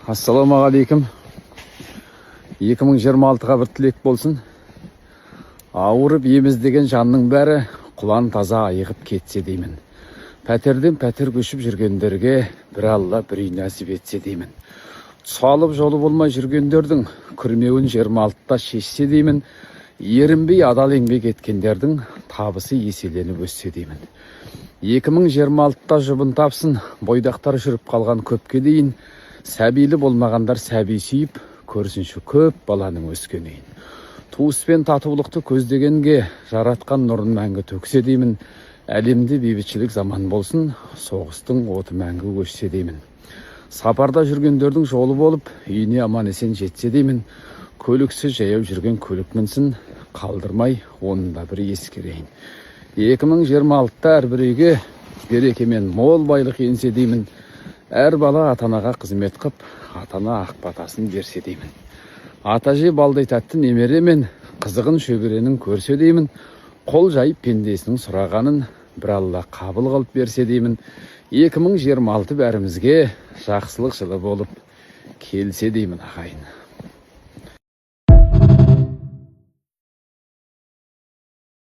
Ассаламағалейкум. 2026-ға бір тілек болсын. Ауырып еміздеген жанның бәрі құлан таза айығып кетсе деймін. Пәтерден пәтер көшіп жүргендерге бір Алла бір үй нәсіп етсе деймін. Салып жолы болмай жүргендердің күрмеуін 26-та шешсе деймін. Ерінбей адал еңбек еткендердің табысы еселеніп өссе деймін. 2026-та жұбын тапсын, бойдақтар жүріп қалған көпке дейін, сәбилі болмағандар сәби сүйіп, көрсінші көп баланың өскенейін. Туыс пен татулықты көздегенге жаратқан нұрын мәңгі төксе деймін. Әлемде бейбітшілік заман болсын, соғыстың оты мәңгі өшсе деймін. Сапарда жүргендердің жолы болып, үйіне аман есен жетсе деймін. Көліксіз жаяу жүрген көлік мінсін, қалдырмай оның да бір ескерейін. 2026-та әрбір үйге берекемен мол байлық енсе деймін. Әр бала атанаға қызмет қып, атана ақ батасын берсе деймін. Атаже балдай тәтті немере мен қызығын шөберенің көрсе деймін. Қол жайып пендесінің сұрағанын бір Алла қабыл қылып берсе деймін. 2026 бәрімізге жақсылық жылы болып келсе деймін ағайын.